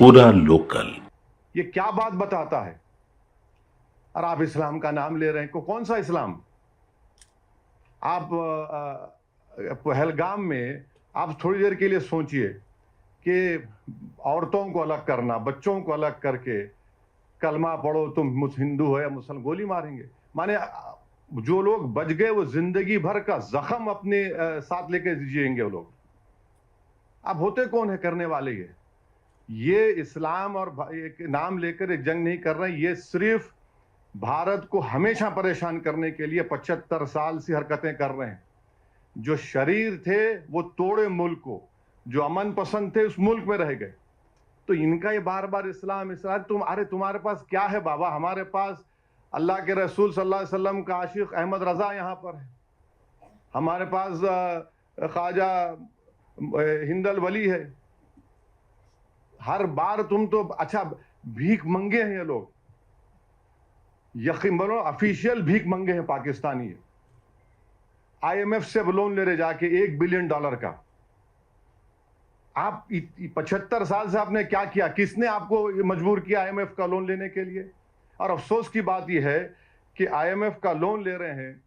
पूरा लोकल। ये क्या बात बताता है? और आप इस्लाम का नाम ले रहे हैं, कौन सा इस्लाम? आप पहलगाम में आप थोड़ी देर के लिए सोचिए कि औरतों को अलग करना, बच्चों को अलग करके कलमा पढ़ो तुम हिंदू हो या मुसलमान, गोली मारेंगे। माने जो लोग बच गए वो जिंदगी भर का जख्म अपने साथ लेके जिएंगे वो लोग। अब होते कौन है करने वाले? ये इस्लाम और एक नाम लेकर एक जंग नहीं कर रहे हैं, ये सिर्फ भारत को हमेशा परेशान करने के लिए 75 साल से हरकतें कर रहे हैं। जो शरीर थे वो तोड़े मुल्क को, जो अमन पसंद थे उस मुल्क में रह गए। तो इनका ये बार बार इस्लाम इस्लाम, अरे तुम्हारे पास क्या है बाबा? हमारे पास अल्लाह के रसूल सल्लल्लाहु अलैहि वसल्लम का आशिक अहमद रजा यहाँ पर है, हमारे पास ख्वाजा हिंदल वली है। हर बार तुम तो अच्छा भीख मंगे हैं ये लोग, यकीन बोलो ऑफिशियल भीख मंगे हैं पाकिस्तानी है। IMF से लोन ले रहे जाके $1 बिलियन का। आप 75 साल से आपने क्या किया? किसने आपको मजबूर किया IMF का लोन लेने के लिए? और अफसोस की बात यह है कि IMF का लोन ले रहे हैं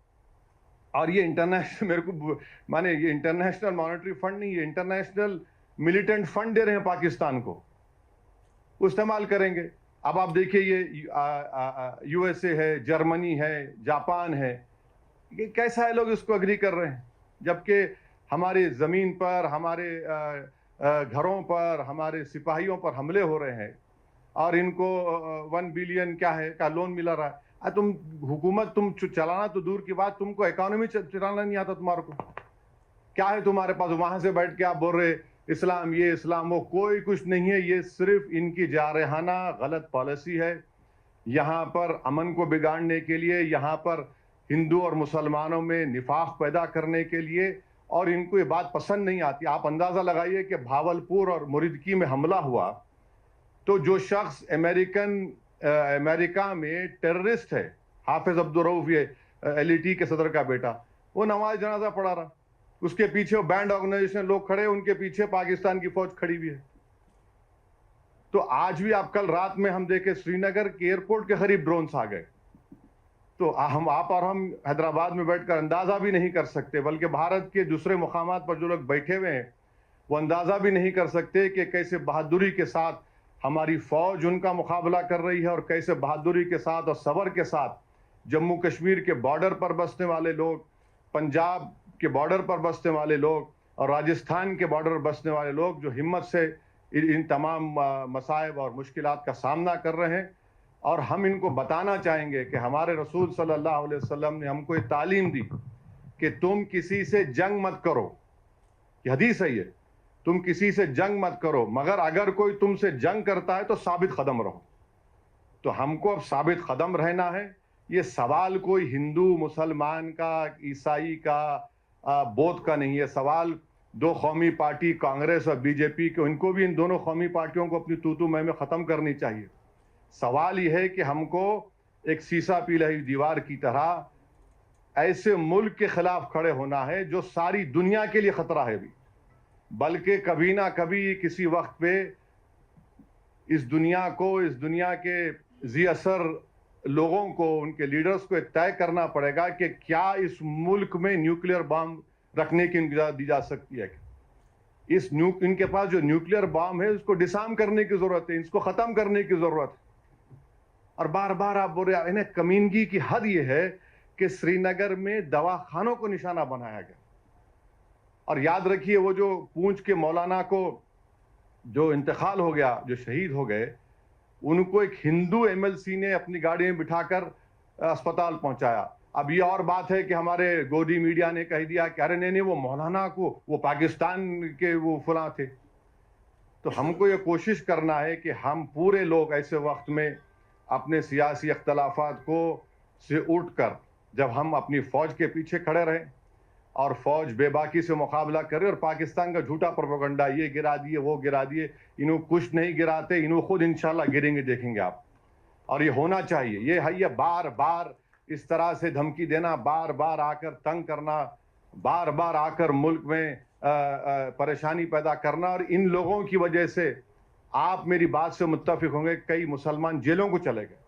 और ये इंटरनेशनल, मेरे को माने ये इंटरनेशनल मॉनेटरी फंड नहीं, ये इंटरनेशनल मिलिटेंट फंड दे रहे हैं पाकिस्तान को, वो इस्तेमाल करेंगे। अब आप देखिए ये USA है, जर्मनी है, जापान है, ये कैसा है लोग इसको अग्री कर रहे हैं, जबकि हमारी जमीन पर, हमारे घरों पर, हमारे सिपाहियों पर हमले हो रहे हैं और इनको 1 बिलियन क्या है का लोन मिला रहा है। तुम हुकूमत तुम चलाना तो दूर की बात, तुमको इकोनॉमी चलाना नहीं आता तुम्हारे को? क्या है तुम्हारे पास? वहां से बैठ के आप बोल रहे इस्लाम ये इस्लाम वो, कोई कुछ नहीं है। ये सिर्फ इनकी जारहाना गलत पॉलिसी है। यहाँ पर अमन को बिगाड़ने के लिए, यहाँ पर हिंदू और मुसलमानों में निफाक पैदा करने के लिए, और इनको ये बात पसंद नहीं आती। आप अंदाजा लगाइए कि भावलपुर और मुरीदकी में हमला हुआ तो जो शख्स अमेरिका में टेररिस्ट है, हाफिज अब्दुल रऊफ, ये LET के सदर का बेटा, वो नमाज जनाजा पढ़ा रहा, उसके पीछे बैंड ऑर्गेनाइजेशन लोग खड़े, उनके पीछे पाकिस्तान की फौज खड़ी हुई है। तो आज भी आप कल रात में हम देखे श्रीनगर के एयरपोर्ट के करीब ड्रोन्स आ गए। तो आप और हम हैदराबाद में बैठकर अंदाजा भी नहीं कर सकते, बल्कि भारत के दूसरे मुकामात पर जो लोग बैठे हुए हैं वो अंदाजा भी नहीं कर सकते कि कैसे बहादुरी के साथ हमारी फौज उनका मुकाबला कर रही है, और कैसे बहादुरी के साथ और सब्र के साथ जम्मू कश्मीर के बॉर्डर पर बसने वाले लोग, पंजाब के बॉर्डर पर बसने वाले लोग और राजस्थान के बॉर्डर पर बसने वाले लोग जो हिम्मत से इन तमाम मसाइब और मुश्किलात का सामना कर रहे हैं। और हम इनको बताना चाहेंगे कि हमारे रसूल सल्लल्लाहु अलैहि वसल्लम ने हमको ये तालीम दी कि तुम किसी से जंग मत करो, ये हदीस है, ये तुम किसी से जंग मत करो, मगर अगर कोई तुमसे जंग करता है तो साबित कदम रहो। तो हमको अब साबित कदम रहना है। ये सवाल कोई हिंदू मुसलमान का, ईसाई का, बौद्ध का नहीं है। सवाल दो कौमी पार्टी कांग्रेस और BJP के, इनको भी, इन दोनों कौमी पार्टियों को अपनी तूतू में ख़त्म करनी चाहिए। सवाल यह है कि हमको एक सीसा पीली दीवार की तरह ऐसे मुल्क के खिलाफ खड़े होना है जो सारी दुनिया के लिए खतरा है भी, बल्कि कभी ना कभी किसी वक्त पे इस दुनिया को, इस दुनिया के जी असर लोगों को, उनके लीडर्स को तय करना पड़ेगा कि क्या इस मुल्क में न्यूक्लियर बम रखने की इजाज़त दी जा सकती है। इनके पास जो न्यूक्लियर बम है उसको डिसार्म करने की जरूरत है, इसको खत्म करने की जरूरत है। और बार बार आप बोल रहे, इन्हें कमीनगी की हद यह है कि श्रीनगर में दवाखानों को निशाना बनाया गया। और याद रखिए वो जो पूंछ के मौलाना को जो इंतकाल हो गया, जो शहीद हो गए, उनको एक हिंदू MLC ने अपनी गाड़ी में बिठाकर अस्पताल पहुंचाया। अब ये और बात है कि हमारे गोदी मीडिया ने कह दिया कि अरे नहीं वो मौलाना को, वो पाकिस्तान के वो फलां थे। तो हमको ये कोशिश करना है कि हम पूरे लोग ऐसे वक्त में अपने सियासी अख्तलाफात को से उठकर, जब हम अपनी फौज के पीछे खड़े रहें और फौज बेबाकी से मुकाबला करे, और पाकिस्तान का झूठा प्रोपेगेंडा, ये गिरा दिए वो गिरा दिए, इन्हों कुछ नहीं गिराते, इन्हों खुद इंशाल्लाह गिरेंगे, देखेंगे आप। और ये होना चाहिए। ये है, ये बार बार इस तरह से धमकी देना, बार बार आकर तंग करना, बार बार आकर मुल्क में परेशानी पैदा करना, और इन लोगों की वजह से آپ میری بات سے متفق ہوں گے کئی مسلمان جیلوں کو چلے گئے